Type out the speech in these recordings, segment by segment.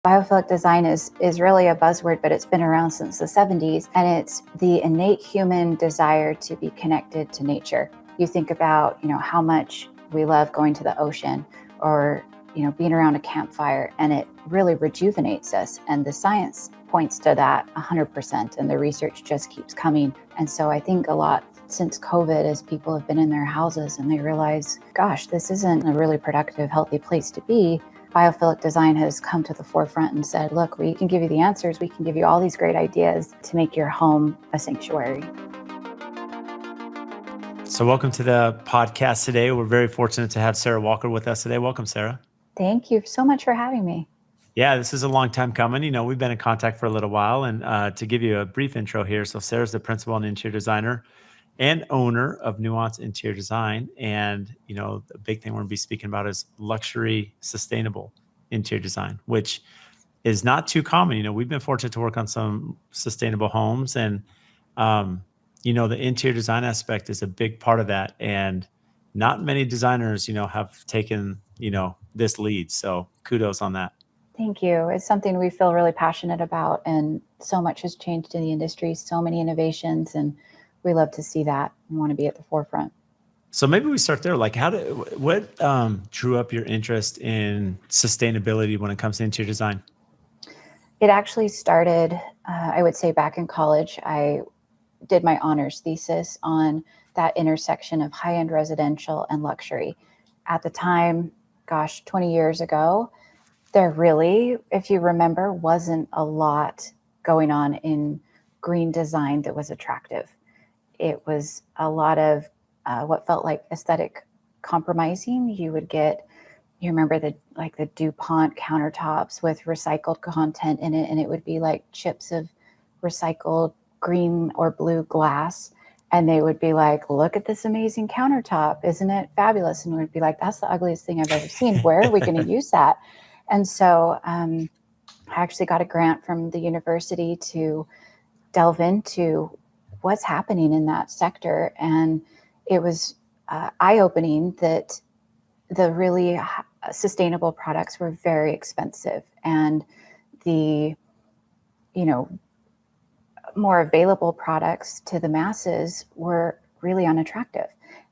Biophilic design is really a buzzword, but it's been around since the 70s, and it's the innate human desire to be connected to nature. You think about, how much we love going to the ocean or, being around a campfire, and it really rejuvenates us. And the science points to that 100%, and the research just keeps coming. And so I think a lot since COVID, as people have been in their houses and they realize, gosh, this isn't a really productive, healthy place to be. Biophilic design has come to the forefront and said, look, we can give you the answers. We can give you all these great ideas to make your home a sanctuary. So welcome to the podcast today. We're very fortunate to have Sarah Walker with us today. Welcome, Sarah. Thank you so much for having me. Yeah, this is a long time coming. We've been in contact for a little while. And to give you a brief intro here, so Sarah's the principal and interior designer and owner of Nuance Interior Design. And, the big thing we're going to be speaking about is luxury, sustainable interior design, which is not too common. We've been fortunate to work on some sustainable homes, and, the interior design aspect is a big part of that. And not many designers, have taken, this lead. So kudos on that. Thank you. It's something we feel really passionate about, and so much has changed in the industry, so many innovations, and we love to see that and want to be at the forefront. So maybe we start there. Like, what drew up your interest in sustainability when it comes to interior design? It actually started, I would say, back in college. I did my honors thesis on that intersection of high-end residential and luxury. At the time, 20 years ago, there really, if you remember, wasn't a lot going on in green design that was attractive. It was a lot of what felt like aesthetic compromising. You remember the DuPont countertops with recycled content in it, and it would be like chips of recycled green or blue glass. And they would be like, look at this amazing countertop. Isn't it fabulous? And we'd be like, that's the ugliest thing I've ever seen. Where are we going to use that? And so I actually got a grant from the university to delve into what's happening in that sector. And it was eye-opening that the really sustainable products were very expensive, and the, more available products to the masses were really unattractive.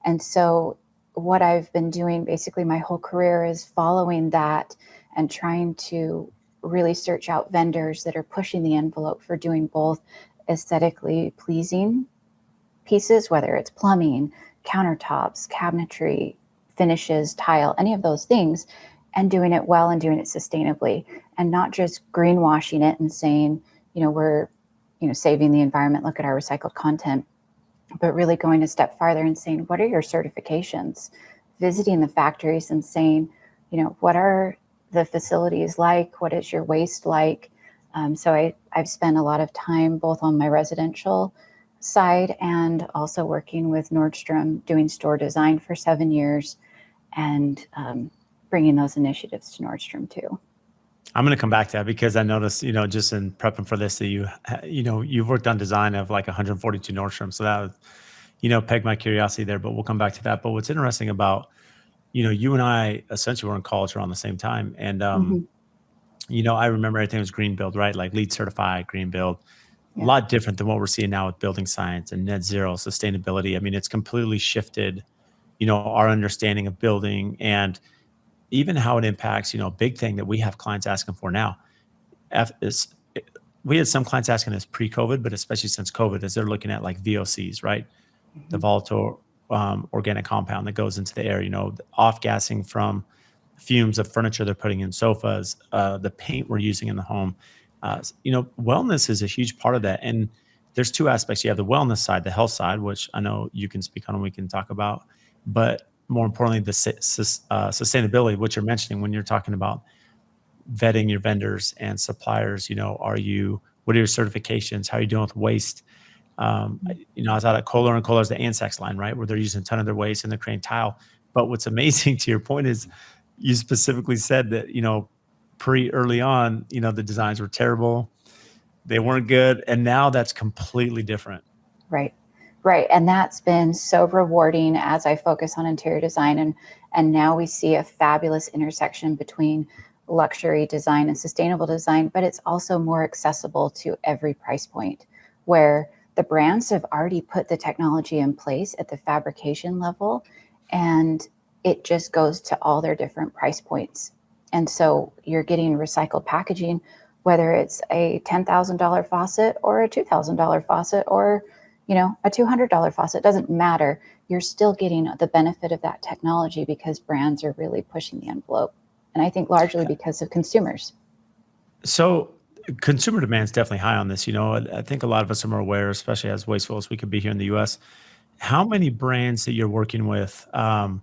And so what I've been doing basically my whole career is following that and trying to really search out vendors that are pushing the envelope for doing both aesthetically pleasing pieces, whether it's plumbing, countertops, cabinetry, finishes, tile, any of those things, and doing it well and doing it sustainably, and not just greenwashing it and saying, we're, saving the environment, look at our recycled content, but really going a step farther and saying, what are your certifications? Visiting the factories and saying, what are the facilities like? What is your waste like? So I've spent a lot of time both on my residential side and also working with Nordstrom, doing store design for 7 years, and bringing those initiatives to Nordstrom too. I'm going to come back to that because I noticed, just in prepping for this, that you've worked on design of like 142 Nordstrom. So that would, pegged my curiosity there, but we'll come back to that. But what's interesting about, you and I essentially were in college around the same time. And, I remember everything was green build, right? Like LEED certified green build. Yeah. A lot different than what we're seeing now with building science and net zero sustainability. I mean, it's completely shifted, our understanding of building, and even how it impacts, a big thing that we have clients asking for now. We had some clients asking us pre-COVID, but especially since COVID, as they're looking at like VOCs, right? Mm-hmm. The volatile organic compound that goes into the air, the off-gassing from fumes of furniture they're putting in sofas, the paint we're using in the home. Wellness is a huge part of that. And there's two aspects. You have the wellness side, the health side, which I know you can speak on and we can talk about, but more importantly, the sustainability, which you're mentioning when you're talking about vetting your vendors and suppliers. What are your certifications? How are you doing with waste? I was out at Kohler, and Kohler's the Ansax line, right? Where they're using a ton of their waste and they're creating tile. But what's amazing to your point is you specifically said that, early on, the designs were terrible. They weren't good. And now that's completely different. Right. And that's been so rewarding as I focus on interior design. And now we see a fabulous intersection between luxury design and sustainable design, but it's also more accessible to every price point, where the brands have already put the technology in place at the fabrication level, and it just goes to all their different price points. And so you're getting recycled packaging, whether it's a $10,000 faucet or a $2,000 faucet or, a $200 faucet, doesn't matter. You're still getting the benefit of that technology because brands are really pushing the envelope. And I think largely because of consumers. So consumer demand is definitely high on this. I think a lot of us are more aware, especially as wasteful as we could be here in the US. How many brands that you're working with are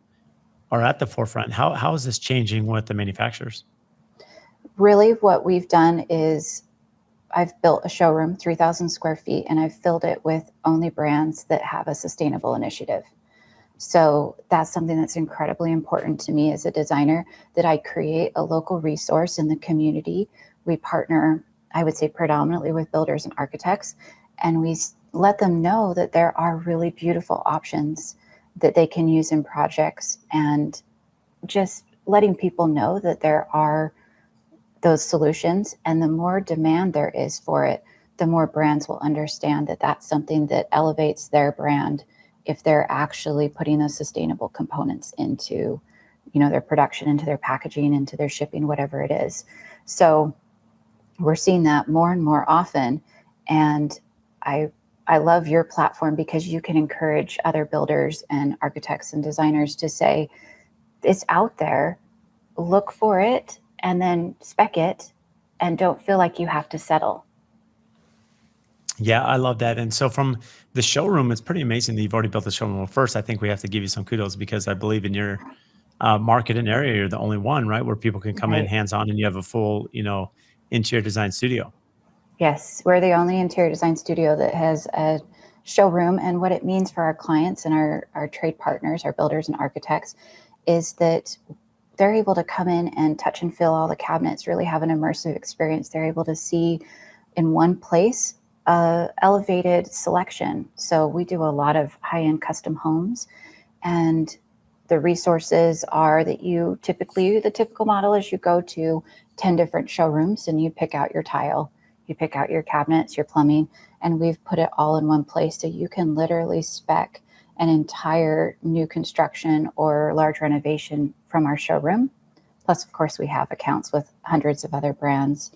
at the forefront? How is this changing with the manufacturers? Really, what we've done is I've built a showroom, 3,000 square feet, and I've filled it with only brands that have a sustainable initiative. So that's something that's incredibly important to me as a designer, that I create a local resource in the community. We partner, I would say, predominantly with builders and architects, and we let them know that there are really beautiful options that they can use in projects, and just letting people know that there are those solutions. And the more demand there is for it, the more brands will understand that that's something that elevates their brand if they're actually putting those sustainable components into, their production, into their packaging, into their shipping, whatever it is. So we're seeing that more and more often. And I love your platform because you can encourage other builders and architects and designers to say, it's out there, look for it, and then spec it, and don't feel like you have to settle. Yeah, I love that. And so from the showroom, it's pretty amazing that you've already built a showroom. Well, first, I think we have to give you some kudos because I believe in your market and area, you're the only one, right, where people can come in Right. hands on and you have a full, interior design studio. Yes, we're the only interior design studio that has a showroom. And what it means for our clients and our trade partners, our builders and architects, is that they're able to come in and touch and feel all the cabinets, really have an immersive experience. They're able to see in one place elevated selection. So we do a lot of high-end custom homes, and the resources are that the typical model is you go to 10 different showrooms and you pick out your tile, you pick out your cabinets, your plumbing, and we've put it all in one place. So you can literally spec an entire new construction or large renovation from our showroom. Plus, of course, we have accounts with hundreds of other brands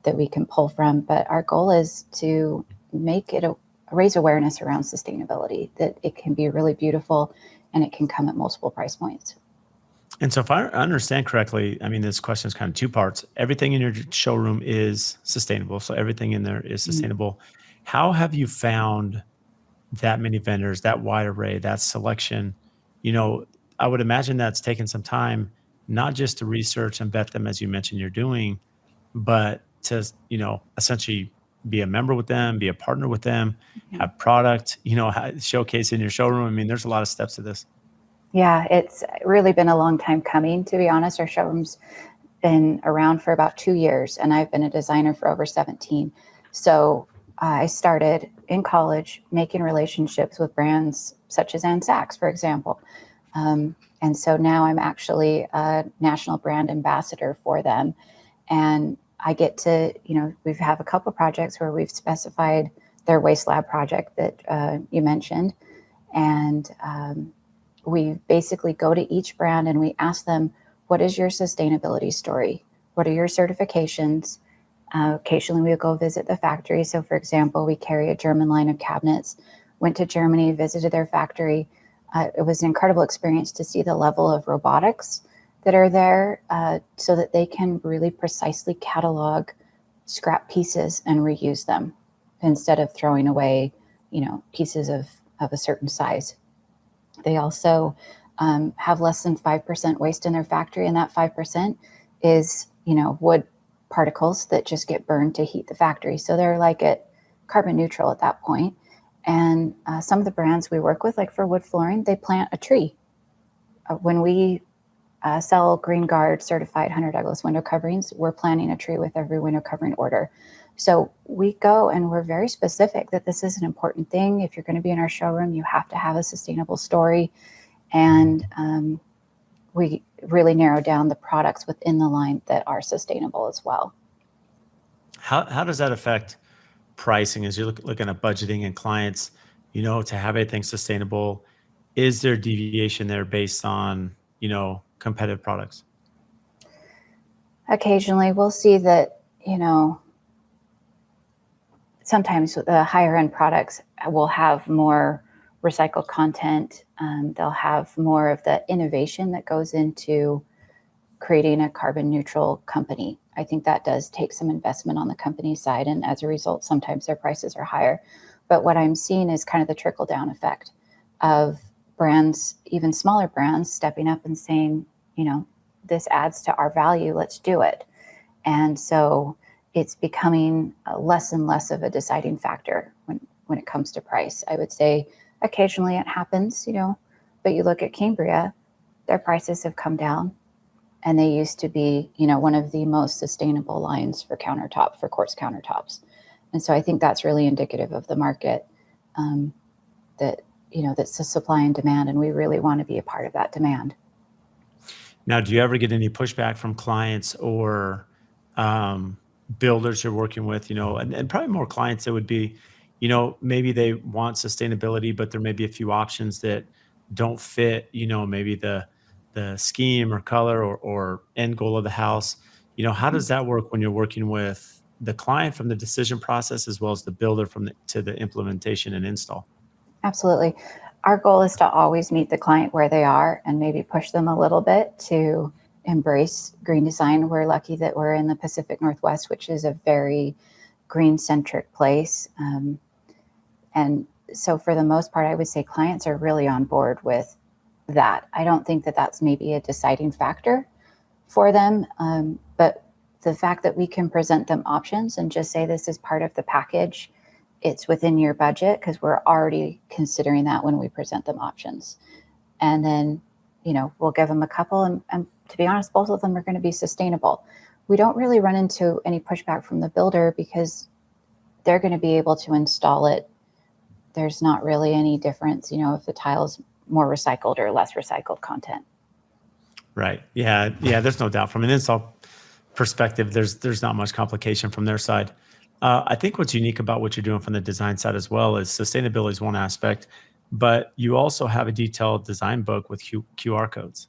that we can pull from. But our goal is to make it raise awareness around sustainability, that it can be really beautiful and it can come at multiple price points. And so if I understand correctly, I mean, this question is kind of two parts. Everything in your showroom is sustainable. So everything in there is Mm. sustainable. How have you found that many vendors, that wide array, that selection? You know, I would imagine that's taken some time, not just to research and vet them as you mentioned you're doing, but to, essentially be a member with them, be a partner with them, Mhm. have product, showcase in your showroom. I mean, there's a lot of steps to this. Yeah, it's really been a long time coming, to be honest. Our showroom's been around for about 2 years, and I've been a designer for over 17. So I started in college making relationships with brands such as Ann Sachs, for example. And so now I'm actually a national brand ambassador for them. And I get to, we have a couple projects where we've specified their waste lab project that you mentioned. And we basically go to each brand and we ask them, what is your sustainability story? What are your certifications? Occasionally we'll go visit the factory. So for example, we carry a German line of cabinets, went to Germany, visited their factory. It was an incredible experience to see the level of robotics that are there, so that they can really precisely catalog scrap pieces and reuse them instead of throwing away, pieces of a certain size. They also have less than 5% waste in their factory, and that 5% is, wood particles that just get burned to heat the factory. So they're like at carbon neutral at that point. And some of the brands we work with, like for wood flooring, they plant a tree. When we sell Green Guard certified Hunter Douglas window coverings, we're planting a tree with every window covering order. So we go and we're very specific that this is an important thing. If you're going to be in our showroom, you have to have a sustainable story. And we really narrow down the products within the line that are sustainable as well. How does that affect pricing as you're looking at budgeting and clients, to have anything sustainable? Is there deviation there based on, competitive products? Occasionally we'll see that, sometimes the higher end products will have more recycled content. They'll have more of the innovation that goes into creating a carbon neutral company. I think that does take some investment on the company side. And as a result, sometimes their prices are higher. But what I'm seeing is kind of the trickle down effect of brands, even smaller brands, stepping up and saying, this adds to our value, let's do it. And so it's becoming less and less of a deciding factor when it comes to price. I would say occasionally it happens, but you look at Cambria, their prices have come down, and they used to be, one of the most sustainable lines for quartz countertops. And so I think that's really indicative of the market, that, that's a supply and demand, and we really want to be a part of that demand. Now, do you ever get any pushback from clients or builders you're working with, and probably more clients that would be, maybe they want sustainability, but there may be a few options that don't fit, maybe the scheme or color or end goal of the house. How does that work when you're working with the client from the decision process as well as the builder to the implementation and install? Absolutely. Our goal is to always meet the client where they are and maybe push them a little bit to embrace green design. We're lucky that we're in the Pacific Northwest, which is a very green-centric place. And so for the most part, I would say clients are really on board with that. I don't think that that's maybe a deciding factor for them, but the fact that we can present them options and just say this is part of the package, it's within your budget, because we're already considering that when we present them options. And then, we'll give them a couple, and to be honest, both of them are going to be sustainable. We don't really run into any pushback from the builder because they're going to be able to install it. There's not really any difference, if the tile's more recycled or less recycled content. Right. Yeah. Yeah. There's no doubt from an install perspective, there's not much complication from their side. I think what's unique about what you're doing from the design side as well is sustainability is one aspect, but you also have a detailed design book with QR codes.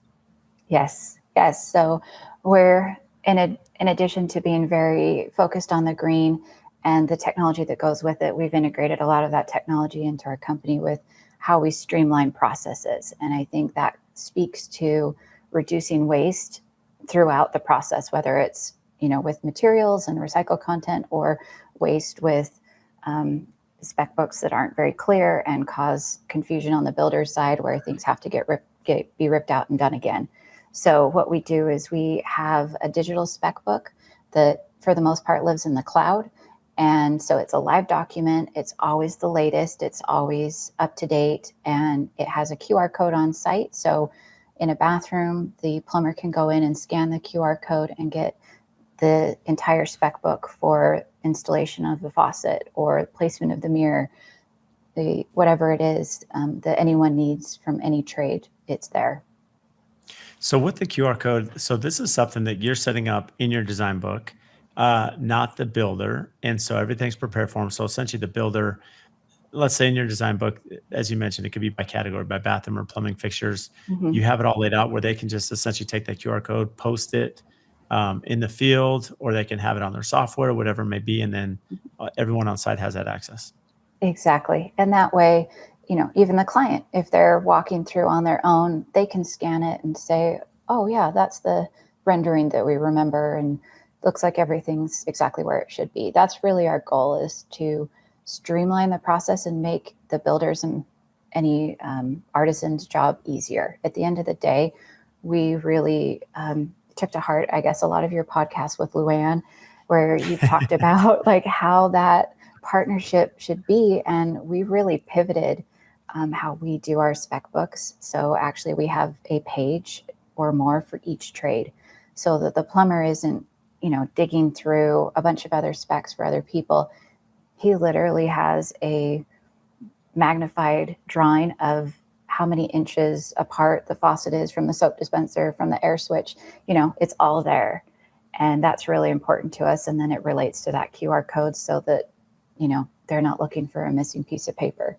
Yes. So we're in addition to being very focused on the green and the technology that goes with it, we've integrated a lot of that technology into our company with how we streamline processes. And I think that speaks to reducing waste throughout the process, whether it's, with materials and recycled content, or waste with spec books that aren't very clear and cause confusion on the builder's side where things have to be ripped out and done again. So what we do is we have a digital spec book that for the most part lives in the cloud. And so it's a live document. It's always the latest. It's always up to date. And it has a QR code on site. So in a bathroom, the plumber can go in and scan the QR code and get the entire spec book for installation of the faucet or placement of the mirror, whatever it is that anyone needs from any trade, it's there. So with the QR code, so this is something that you're setting up in your design book, not the builder. And so everything's prepared for them. So essentially the builder, let's say in your design book, as you mentioned, it could be by category, by bathroom or plumbing fixtures. Mm-hmm. You have it all laid out where they can just essentially take that QR code, post it in the field, or they can have it on their software, whatever it may be. And then everyone on site has that access. Exactly. And that way, even the client, if they're walking through on their own, they can scan it and say, oh yeah, that's the rendering that we remember, and looks like everything's exactly where it should be. That's really our goal, is to streamline the process and make the builders and any artisan's job easier. At the end of the day, we really took to heart, I guess, a lot of your podcasts with Luann, where you've talked about like how that partnership should be. And we really pivoted how we do our spec books. So actually we have a page or more for each trade, so that the plumber isn't, digging through a bunch of other specs for other people. He literally has a magnified drawing of how many inches apart the faucet is from the soap dispenser, from the air switch, it's all there. And that's really important to us. And then it relates to that QR code so that, they're not looking for a missing piece of paper.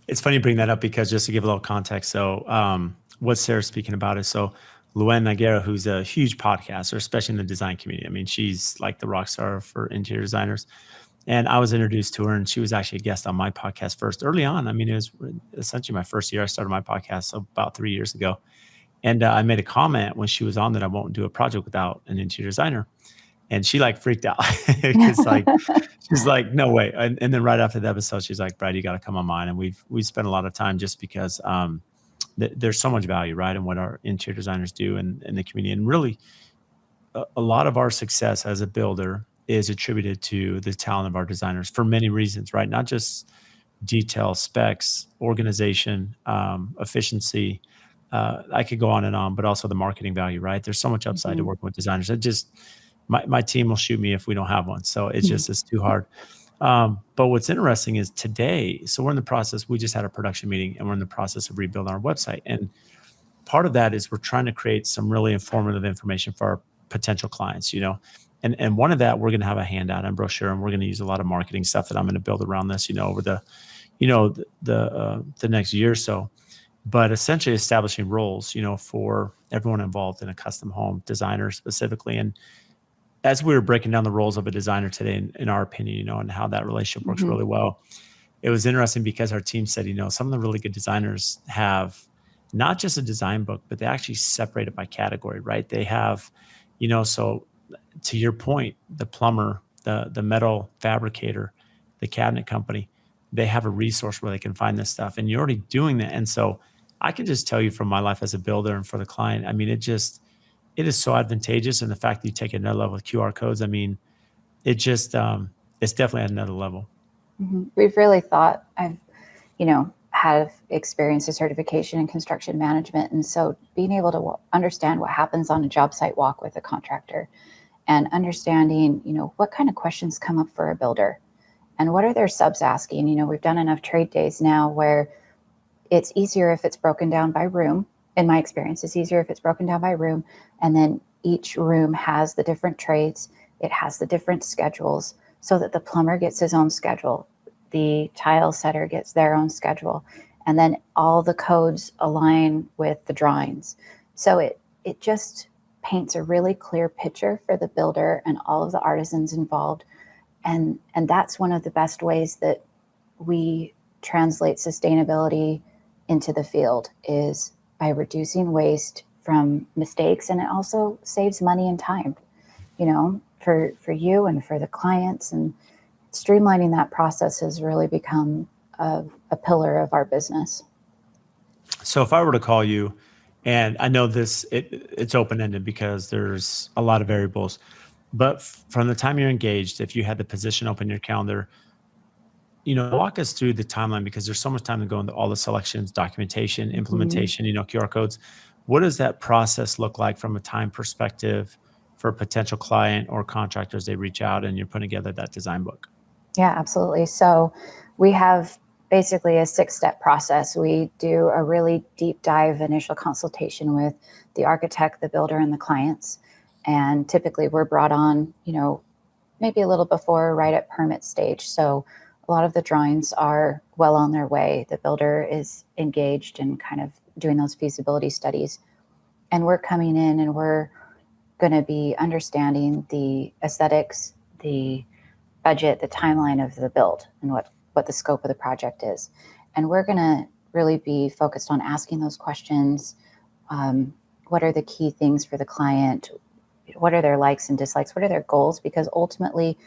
It's funny you bring that up because just to give a little context. So what Sarah's speaking about is Luann Nagera, who's a huge podcaster, especially in the design community. I mean, she's like the rock star for interior designers. And I was introduced to her, and she was actually a guest on my podcast first early on. I mean, it was essentially my first year. I started my podcast about 3 years ago. And I made a comment when she was on that I won't do a project without an interior designer. And she like freaked out because she's like, no way. And then right after the episode, she's like, Brad, you got to come on mine. And we've spent a lot of time just because there's so much value, right, in what our interior designers do in the community. And really, a lot of our success as a builder is attributed to the talent of our designers for many reasons, right? Not just detail, specs, organization, efficiency. I could go on and on, but also the marketing value, right? There's so much upside to working with designers. It just, my team will shoot me if we don't have one. So it's too hard. But what's interesting is today, so we're in the process, we just had a production meeting and we're in the process of rebuilding our website. And part of that is we're trying to create some really informative information for our potential clients, and one of that, we're going to have a handout and brochure, and we're going to use a lot of marketing stuff that I'm going to build around this, over the next year or so. But essentially establishing roles, for everyone involved in a custom home, designer specifically. And as we were breaking down the roles of a designer today, in our opinion, and how that relationship works really well, it was interesting because our team said, some of the really good designers have not just a design book, but they actually separate it by category, right? They have, so to your point, the plumber, the metal fabricator, the cabinet company, they have a resource where they can find this stuff, and you're already doing that. And so I can just tell you from my life as a builder and for the client, I mean, it is so advantageous. And the fact that you take another level with QR codes, I mean, it's definitely at another level. We've really thought, have experienced a certification in construction management. And so being able to understand what happens on a job site walk with a contractor and understanding, what kind of questions come up for a builder and what are their subs asking. We've done enough trade days now where it's easier if it's broken down by room. In my experience, it's easier if it's broken down by room. And then each room has the different trades. It has the different schedules so that the plumber gets his own schedule. The tile setter gets their own schedule. And then all the codes align with the drawings. So it just paints a really clear picture for the builder and all of the artisans involved. And that's one of the best ways that we translate sustainability into the field is by reducing waste from mistakes. And it also saves money and time, for you and for the clients. And streamlining that process has really become a pillar of our business. So if I were to call you, and I know it's open-ended because there's a lot of variables, but from the time you're engaged, if you had the position open your calendar, walk us through the timeline because there's so much time to go into all the selections, documentation, implementation, QR codes. What does that process look like from a time perspective for a potential client or contractors they reach out and you're putting together that design book? Yeah, absolutely. So we have basically a 6-step process. We do a really deep dive initial consultation with the architect, the builder, and the clients. And typically we're brought on, maybe a little before, right at permit stage. So a lot of the drawings are well on their way. The builder is engaged in kind of doing those feasibility studies. And we're coming in and we're going to be understanding the aesthetics, the budget, the timeline of the build, and what the scope of the project is. And we're going to really be focused on asking those questions. What are the key things for the client? What are their likes and dislikes? What are their goals? Because ultimately,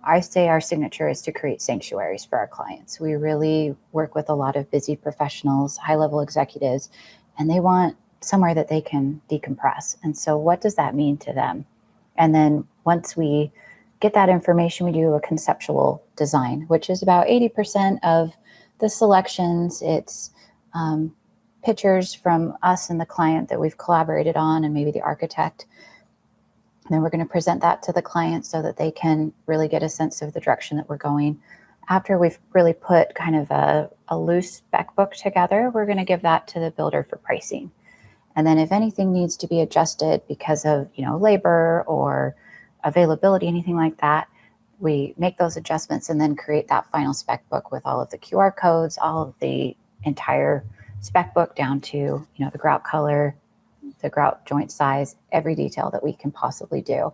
I say our signature is to create sanctuaries for our clients. We really work with a lot of busy professionals, high-level executives, and they want somewhere that they can decompress. And so what does that mean to them? And then once we get that information, we do a conceptual design, which is about 80% of the selections. It's pictures from us and the client that we've collaborated on and maybe the architect. And then we're going to present that to the client so that they can really get a sense of the direction that we're going. after we've really put kind of a loose spec book together, we're going to give that to the builder for pricing. And then if anything needs to be adjusted because of, labor or availability, anything like that, we make those adjustments and then create that final spec book with all of the QR codes, all of the entire spec book down to, the grout color, the grout joint size, every detail that we can possibly do.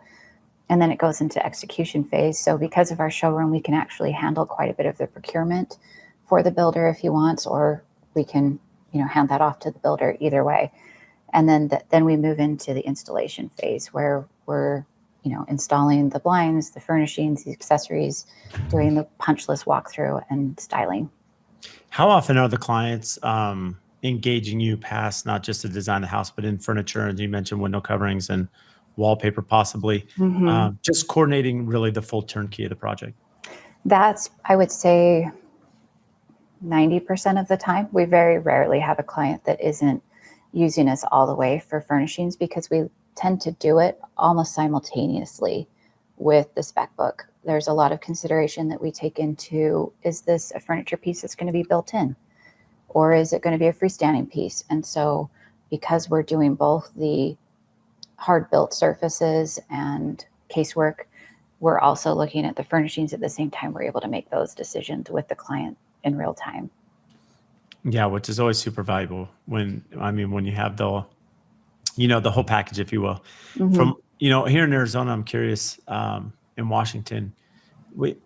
And then it goes into execution phase. So because of our showroom, we can actually handle quite a bit of the procurement for the builder if he wants, or we can, hand that off to the builder either way. And then we move into the installation phase where we're, installing the blinds, the furnishings, the accessories, doing the punch list walkthrough and styling. How often are the clients engaging you past not just to design the house, but in furniture? And you mentioned window coverings and wallpaper, possibly. Mm-hmm. Just coordinating really the full turnkey of the project. That's, I would say, 90% of the time. We very rarely have a client that isn't using us all the way for furnishings because we tend to do it almost simultaneously with the spec book. There's a lot of consideration that we take into, is this a furniture piece that's going to be built in? Or is it going to be a freestanding piece? And so because we're doing both the hard built surfaces and casework, we're also looking at the furnishings at the same time. We're able to make those decisions with the client in real time. Yeah, which is always super valuable when you have the whole package, if you will. Mm-hmm. From, here in Arizona, I'm curious, in Washington,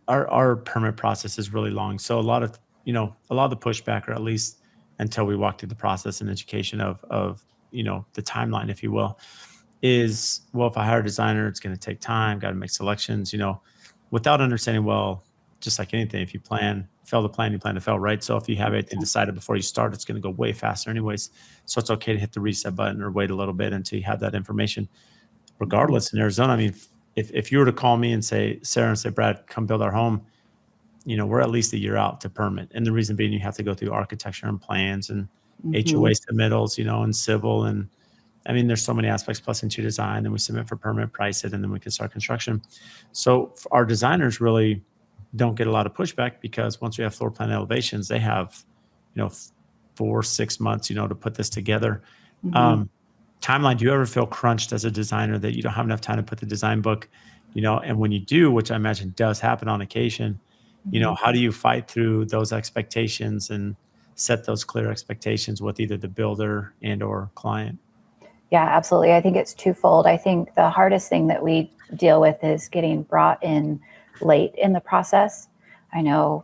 our permit process is really long. So a lot of the pushback, or at least until we walk through the process and education of the timeline, if you will, is, well, if I hire a designer, it's going to take time, got to make selections, without understanding, well, just like anything, if you fail to plan, you plan to fail, right? So if you have everything decided before you start, it's going to go way faster anyways. So it's okay to hit the reset button or wait a little bit until you have that information. Regardless, in Arizona, if you were to call me and say, Sarah, and say, Brad, come build our home, we're at least a year out to permit. And the reason being, you have to go through architecture and plans and HOA submittals, and civil. And there's so many aspects, plus into design. Then we submit for permit, price it, and then we can start construction. So our designers really don't get a lot of pushback because once we have floor plan elevations, they have, 4-6 months, to put this together. Timeline, do you ever feel crunched as a designer that you don't have enough time to put the design book, and when you do, which I imagine does happen on occasion, how do you fight through those expectations and set those clear expectations with either the builder and or client? Yeah, absolutely. I think it's twofold. I think the hardest thing that we deal with is getting brought in late in the process. I know,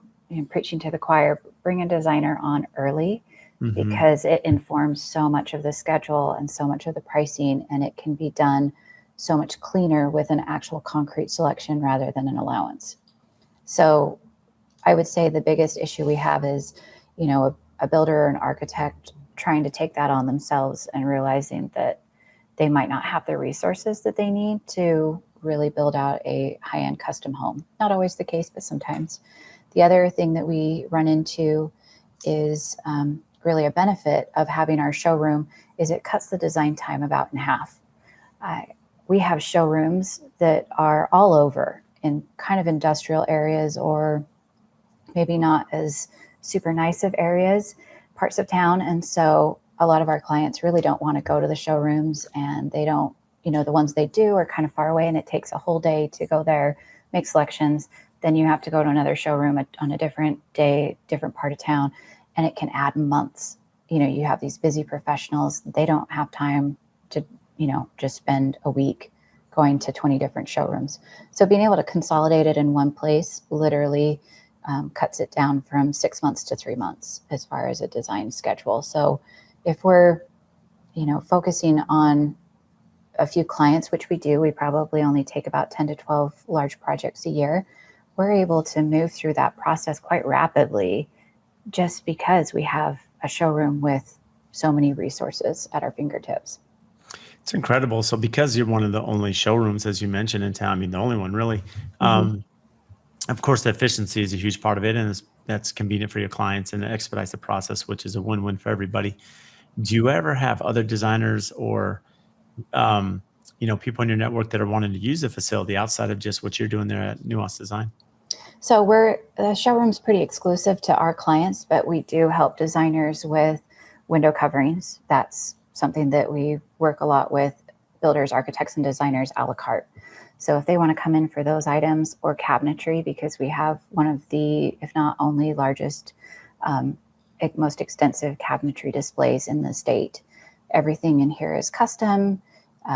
preaching to the choir, bring a designer on early because it informs so much of the schedule and so much of the pricing, and it can be done so much cleaner with an actual concrete selection rather than an allowance. So I would say the biggest issue we have is, a builder or an architect trying to take that on themselves and realizing that they might not have the resources that they need to really build out a high-end custom home. Not always the case, but sometimes. The other thing that we run into is really a benefit of having our showroom is it cuts the design time about in half. We have showrooms that are all over in kind of industrial areas or maybe not as super nice of areas, parts of town. And so a lot of our clients really don't want to go to the showrooms, and they don't, the ones they do are kind of far away, and it takes a whole day to go there, make selections. Then you have to go to another showroom on a different day, different part of town, and it can add months. You have these busy professionals, they don't have time to, just spend a week going to 20 different showrooms. So being able to consolidate it in one place literally cuts it down from 6 months to 3 months as far as a design schedule. So if we're, focusing on a few clients, which we do, we probably only take about 10 to 12 large projects a year. We're able to move through that process quite rapidly just because we have a showroom with so many resources at our fingertips. It's incredible. So because you're one of the only showrooms, as you mentioned, in town, the only one really, of course, the efficiency is a huge part of it, and that's convenient for your clients and it expedites the process, which is a win-win for everybody. Do you ever have other designers or people in your network that are wanting to use the facility outside of just what you're doing there at Nuance Design? So the showroom's pretty exclusive to our clients, but we do help designers with window coverings. That's something that we work a lot with builders, architects, and designers a la carte. So if they want to come in for those items, or cabinetry, because we have one of the, if not only largest, most extensive cabinetry displays in the state. Everything in here is custom.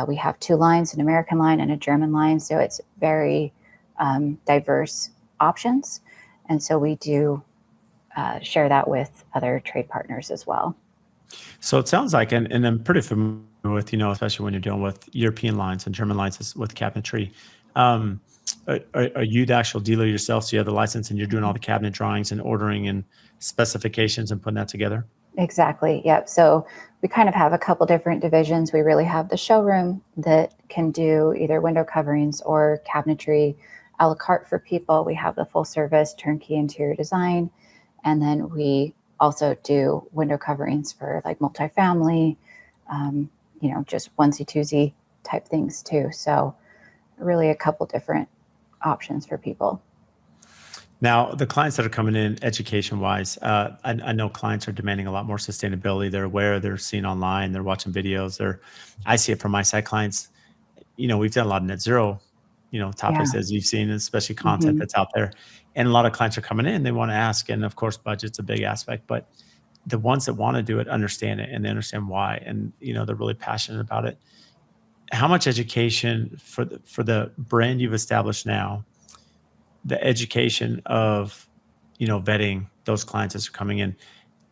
We have 2 lines, an American line and a German line. So it's very diverse options. And so we do share that with other trade partners as well. So it sounds like, and I'm pretty familiar with, especially when you're dealing with European lines and German lines with cabinetry. Um, are you the actual dealer yourself? So you have the license and you're doing all the cabinet drawings and ordering and specifications and putting that together? Exactly. Yep. So we kind of have a couple different divisions. We really have the showroom that can do either window coverings or cabinetry a la carte for people. We have the full service turnkey interior design. And then we also do window coverings for like multifamily, just onesie twosie type things too. So really a couple different options for people. Now, the clients that are coming in education wise, I know clients are demanding a lot more sustainability. They're aware, they're seeing online, they're watching videos. I see it from my side clients. We've done a lot of net zero, Yeah. topics as you've seen, especially content Hmm. that's out there. And a lot of clients are coming in, they want to ask. And of course, budget's a big aspect, but the ones that want to do it understand it and they understand why. And, they're really passionate about it. How much education for the brand you've established now, the education of vetting those clients as they're coming in,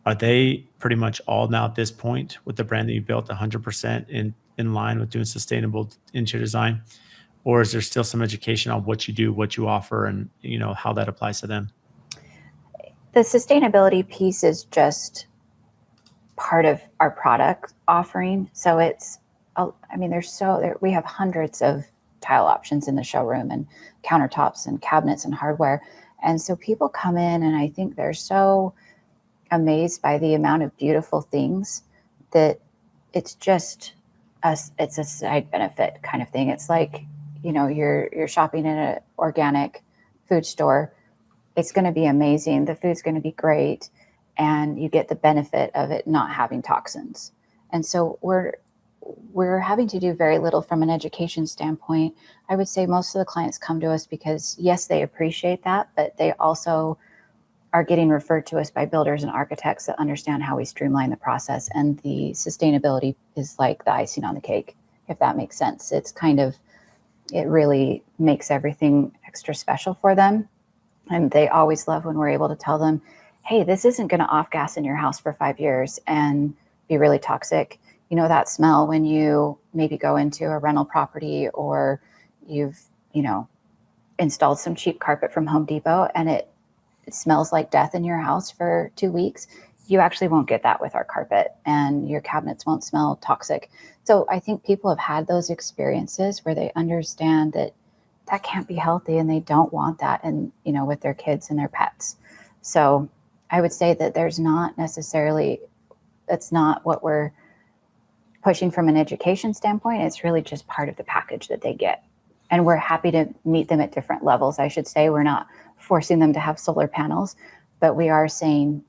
are they pretty much all now at this point with the brand that you built 100% in line with doing sustainable interior design, or is there still some education on what you do, what you offer, and how that applies to them? The sustainability piece is just part of our product offering. So we have hundreds of tile options in the showroom, and countertops and cabinets and hardware. And so people come in and I think they're so amazed by the amount of beautiful things that it's a side benefit kind of thing. It's like, you're shopping in an organic food store. It's going to be amazing. The food's going to be great, and you get the benefit of it not having toxins. And so we're having to do very little from an education standpoint. I would say most of the clients come to us because yes, they appreciate that, but they also are getting referred to us by builders and architects that understand how we streamline the process. And the sustainability is like the icing on the cake, if that makes sense. It really makes everything extra special for them. And they always love when we're able to tell them, hey, this isn't going to off gas in your house for 5 years and be really toxic. That smell when you maybe go into a rental property, or you've, installed some cheap carpet from Home Depot and it smells like death in your house for 2 weeks. You actually won't get that with our carpet, and your cabinets won't smell toxic. So I think people have had those experiences where they understand that that can't be healthy and they don't want that, and with their kids and their pets. So I would say that that's not what we're pushing from an education standpoint. It's really just part of the package that they get, and we're happy to meet them at different levels. I should say we're not forcing them to have solar panels, but we are saying,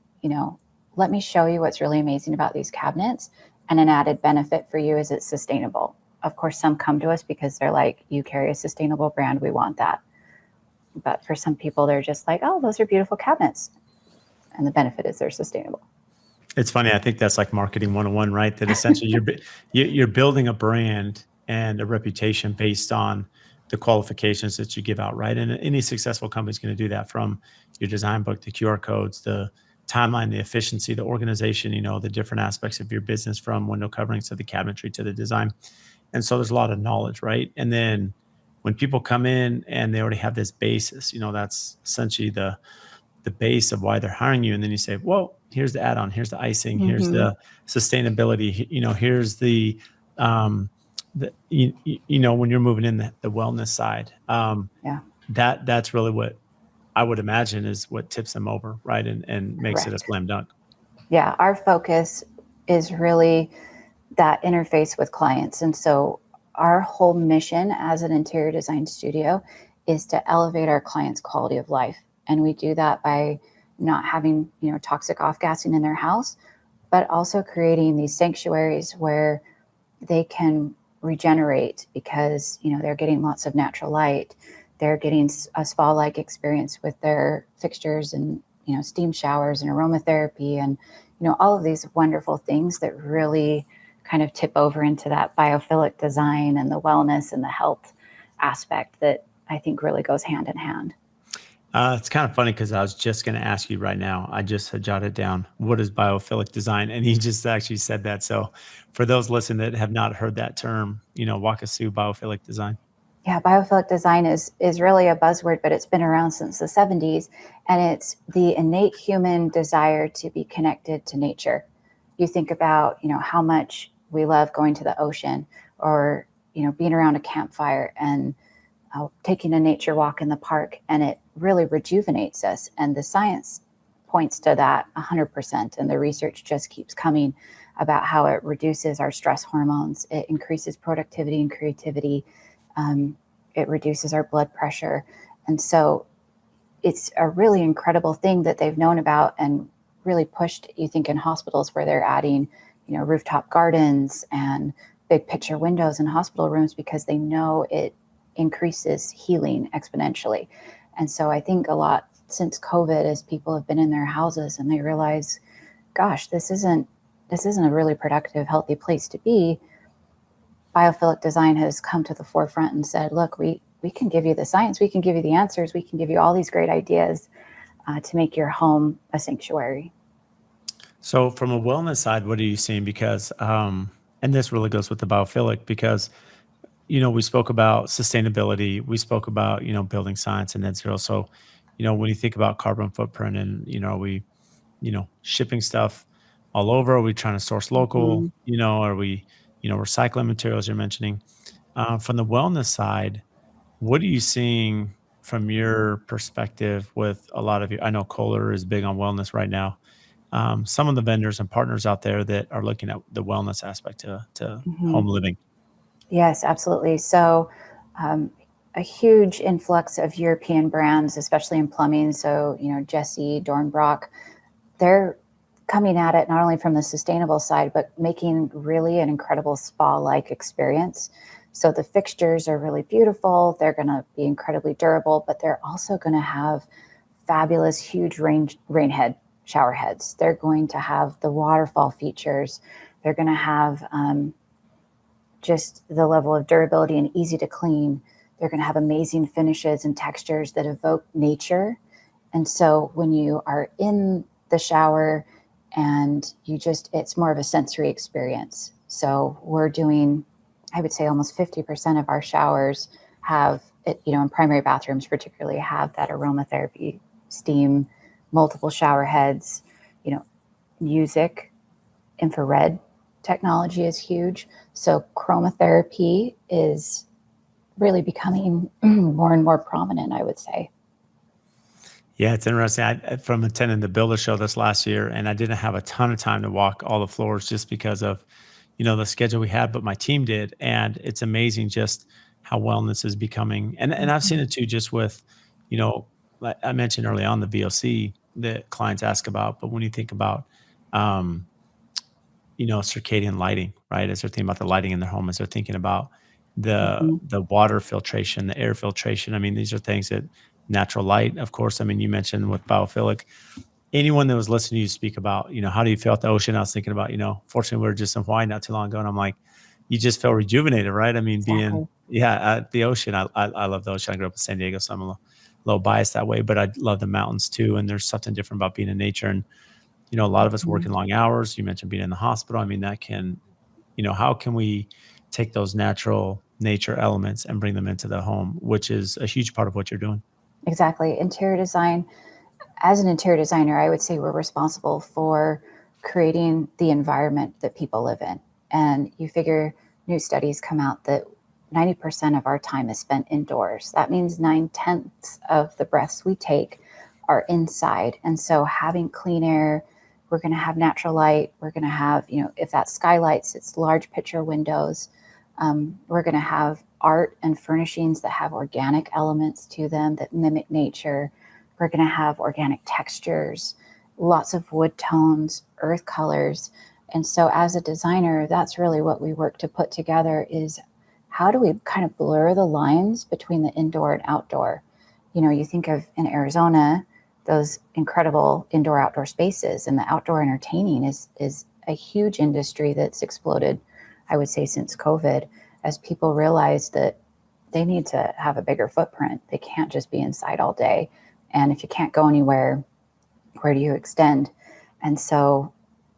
let me show you what's really amazing about these cabinets, and an added benefit for you is it's sustainable. Of course, some come to us because they're like, you carry a sustainable brand, we want that. But for some people, they're just like, oh, those are beautiful cabinets. And the benefit is they're sustainable. It's funny. I think that's like marketing 101, right? That essentially you're building a brand and a reputation based on the qualifications that you give out, right? And any successful company is going to do that, from your design book, the QR codes, the timeline, the efficiency, the organization, the different aspects of your business, from window coverings to the cabinetry to the design. And so there's a lot of knowledge, right? And then when people come in and they already have this basis, that's essentially the base of why they're hiring you. And then you say, well, here's the add-on, here's the icing, here's Mm-hmm. the sustainability, here's when you're moving in the wellness side, Yeah, that's really what I would imagine is what tips them over, right? And makes it a correct. slam dunk. Yeah, our focus is really that interface with clients. And so our whole mission as an interior design studio is to elevate our clients' quality of life. And we do that by not having, toxic off-gassing in their house, but also creating these sanctuaries where they can regenerate because, they're getting lots of natural light. They're getting a spa-like experience with their fixtures and, steam showers and aromatherapy and, all of these wonderful things that really kind of tip over into that biophilic design and the wellness and the health aspect that I think really goes hand in hand. It's kind of funny because I was just going to ask you right now. I just had jotted down what is biophilic design, and you just actually said that. So, for those listening that have not heard that term, walk us through biophilic design. Yeah, biophilic design is really a buzzword, but it's been around since the 70s, and it's the innate human desire to be connected to nature. You think about, how much we love going to the ocean or, being around a campfire and taking a nature walk in the park, and it really rejuvenates us. And the science points to that 100%. And the research just keeps coming about how it reduces our stress hormones, it increases productivity and creativity, it reduces our blood pressure. And so it's a really incredible thing that they've known about and really pushed, you think, in hospitals where they're adding, rooftop gardens and big picture windows in hospital rooms because they know it increases healing exponentially. And so I think a lot since COVID, as people have been in their houses and they realize, gosh, this isn't a really productive, healthy place to be. Biophilic design has come to the forefront and said, look, we can give you the science, we can give you the answers, we can give you all these great ideas to make your home a sanctuary. So, from a wellness side, what are you seeing? Because, and this really goes with the biophilic, because we spoke about sustainability, we spoke about building science and net zero. So, when you think about carbon footprint, and are we shipping stuff all over? Are we trying to source local? Mhm. Are we recycling materials you're mentioning? From the wellness side, what are you seeing from your perspective with a lot of you? I know Kohler is big on wellness right now. Some of the vendors and partners out there that are looking at the wellness aspect to Mhm. home living. Yes, absolutely. So, um, a huge influx of European brands, especially in plumbing. So, Jesse, Dornbrock, they're coming at it not only from the sustainable side, but making really an incredible spa-like experience. So the fixtures are really beautiful. They're going to be incredibly durable, but they're also going to have fabulous, huge rain head shower heads. They're going to have the waterfall features. They're going to have just the level of durability and easy to clean. They're going to have amazing finishes and textures that evoke nature. And so when you are in the shower and it's more of a sensory experience. So we're doing, I would say almost 50% of our showers have it, in primary bathrooms particularly have that aromatherapy, steam, multiple shower heads, you know, music, infrared technology is huge. So chromotherapy is really becoming more and more prominent, I would say. Yeah, it's interesting. From attending the Builder Show this last year, and I didn't have a ton of time to walk all the floors just because of, the schedule we had, but my team did, and it's amazing just how wellness is becoming. And I've seen it too, just with, like I mentioned early on the VOC that clients ask about, but when you think about, um, circadian lighting, right? As they're thinking about the lighting in their home, as they're thinking about Mhm. the water filtration, the air filtration. I mean, these are things that natural light, of course. I mean, you mentioned with biophilic. Anyone that was listening to you speak about, how do you feel at the ocean? I was thinking about, fortunately, we were just in Hawaii not too long ago, and I'm like, you just feel rejuvenated, right? I mean, being Exactly. at the ocean, I love the ocean. I grew up in San Diego, so I'm a little biased that way, but I love the mountains too. And there's something different about being in nature. And a lot of us Mhm. working long hours. You mentioned being in the hospital. I mean, that can, how can we take those natural nature elements and bring them into the home, which is a huge part of what you're doing. Exactly. Interior design, as an interior designer, I would say we're responsible for creating the environment that people live in. And you figure new studies come out that 90% of our time is spent indoors. That means 9/10 of the breaths we take are inside. And so having clean air, we're going to have natural light. We're going to have, if that's skylights, it's large picture windows. We're going to have art and furnishings that have organic elements to them that mimic nature. We're going to have organic textures, lots of wood tones, earth colors. And so as a designer, that's really what we work to put together is how do we kind of blur the lines between the indoor and outdoor? You know, you think of in Arizona, those incredible indoor-outdoor spaces, and the outdoor entertaining is a huge industry that's exploded, I would say, since COVID, as people realize that they need to have a bigger footprint. They can't just be inside all day. And if you can't go anywhere, where do you extend? And so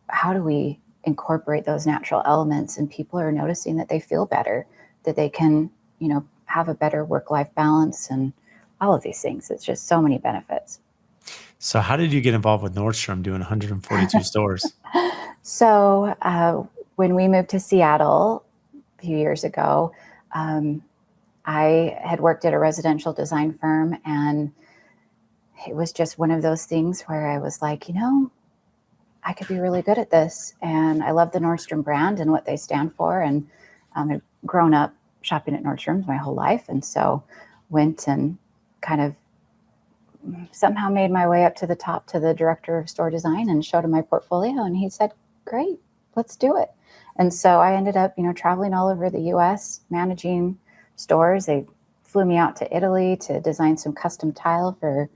how do we incorporate those natural elements? And people are noticing that they feel better, that they can, you know, have a better work-life balance and all of these things. It's just so many benefits. So how did you get involved with Nordstrom doing 142 stores? So when we moved to Seattle a few years ago, I had worked at a residential design firm, and it was just one of those things where I was like, you know, I could be really good at this. And I love the Nordstrom brand and what they stand for. And I've grown up shopping at Nordstrom's my whole life. And so went and kind of somehow made my way up to the top to the director of store design and showed him my portfolio. And he said, great, let's do it. And so I ended up, you know, traveling all over the US, managing stores. They flew me out to Italy to design some custom tile for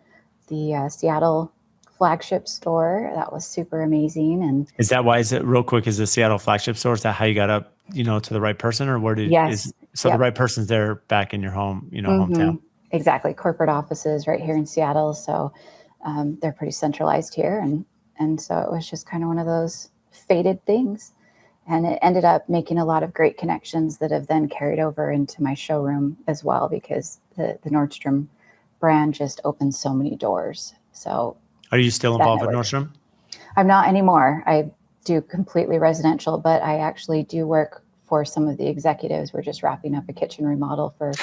the Seattle flagship store. That was super amazing. And Is that why? Is it real quick? Is the Seattle flagship store? Is that how you got up, you know, to the right person, or where did yes, is so the yep. right person's there back in your home, you know, hometown? Exactly. Corporate offices right here in Seattle. So they're pretty centralized here. And so it was just kind of one of those fated things. And it ended up making a lot of great connections that have then carried over into my showroom as well, because the Nordstrom brand just opened so many doors. So Are you still that involved with network. Nordstrom? I'm not anymore. I do completely residential, but I actually do work for some of the executives. We're just wrapping up a kitchen remodel for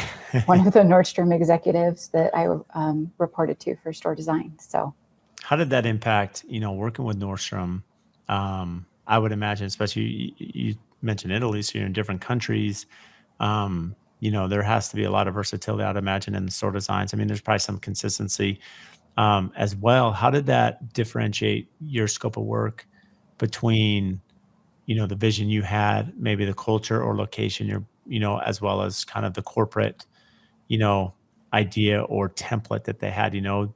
one of the Nordstrom executives that I reported to for store design. So How did that impact, you know, working with Nordstrom? I would imagine, especially you mentioned Italy, so you're in different countries. You know, there has to be a lot of versatility, I'd imagine, in the store designs. I mean, there's probably some consistency as well. How did that differentiate your scope of work between, you know, the vision you had, maybe the culture or location you're, you know, as well as kind of the corporate, you know, idea or template that they had? You know,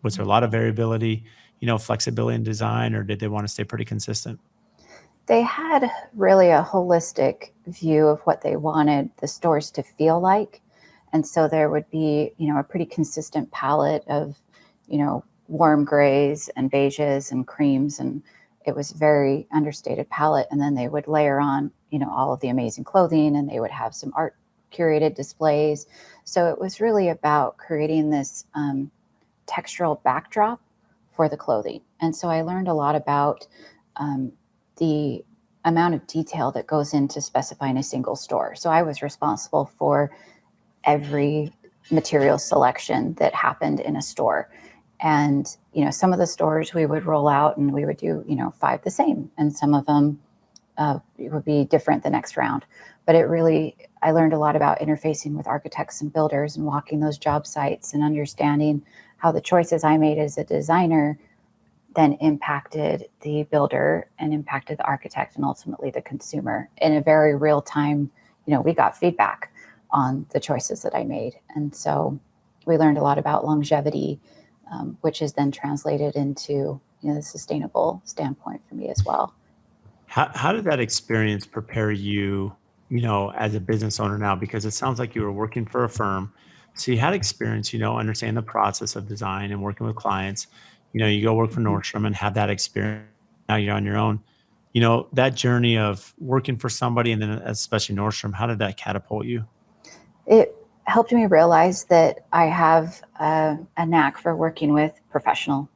was there a lot of variability, you know, flexibility in design, or did they want to stay pretty consistent? they had really a holistic view of what they wanted the stores to feel like. And so there would be, you know, a pretty consistent palette of, you know, warm grays and beiges and creams. And it was very understated palette. And then they would layer on, you know, all of the amazing clothing, and they would have some art curated displays. So it was really about creating this textural backdrop for the clothing. And so I learned a lot about the amount of detail that goes into specifying a single store. So I was responsible for every material selection that happened in a store. And, you know, some of the stores we would roll out and we would do, you know, 5 the same. And some of them it would be different the next round. But it really, I learned a lot about interfacing with architects and builders and walking those job sites and understanding how the choices I made as a designer then impacted the builder and impacted the architect and ultimately the consumer in a very real time. You know, we got feedback on the choices that I made. And so we learned a lot about longevity, which is then translated into, you know, the sustainable standpoint for me as well. How did that experience prepare you, you know, as a business owner now? Because it sounds like you were working for a firm, so you had experience, you know, understand the process of design and working with clients. You know, you go work for Mhm. Nordstrom and have that experience. Now you're on your own. You know, that journey of working for somebody and then especially Nordstrom, how did that catapult you? It helped me realize that I have a knack for working with professional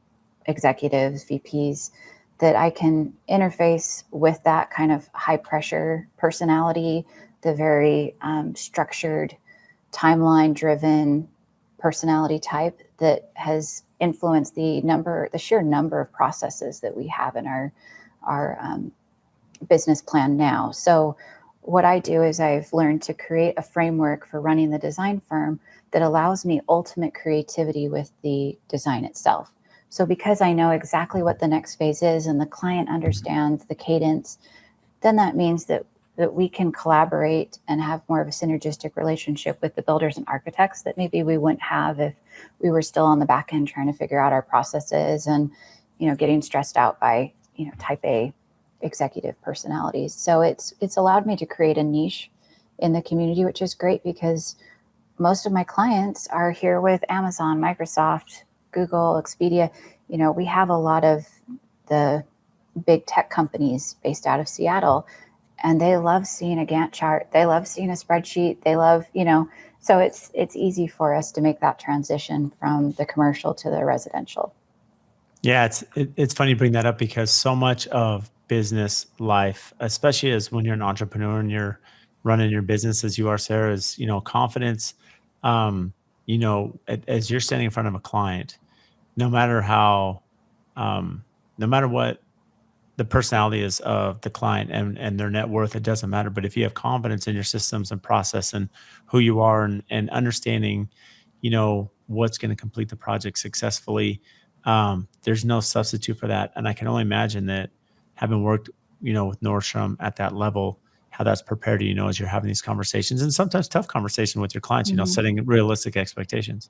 executives, VPs, that I can interface with that kind of high pressure personality, the very structured, timeline driven personality type that has influenced the sheer number of processes that we have in our business plan now. So what I do is I've learned to create a framework for running the design firm that allows me ultimate creativity with the design itself. So because I know exactly what the next phase is and the client understands the cadence, then that means that we can collaborate and have more of a synergistic relationship with the builders and architects that maybe we wouldn't have if we were still on the back end trying to figure out our processes and, getting stressed out by, type A executive personalities. So it's allowed me to create a niche in the community, which is great because most of my clients are here with Amazon, Microsoft, Google, Expedia. We have a lot of the big tech companies based out of Seattle, and they love seeing a Gantt chart. They love seeing a spreadsheet. They love, so it's easy for us to make that transition from the commercial to the residential. Yeah, it's funny you bring that up because so much of business life, especially as when you're an entrepreneur and you're running your business as you are, Sarah, is confidence. Um, as you're standing in front of a client, no matter how, um, no matter what the personality is of the client and their net worth, it doesn't matter. But if you have confidence in your systems and process and who you are and understanding, what's going to complete the project successfully, there's no substitute for that. And I can only imagine that having worked, with Nordstrom at that level, how that's prepared you, as you're having these conversations and sometimes tough conversation with your clients, Mhm. setting realistic expectations.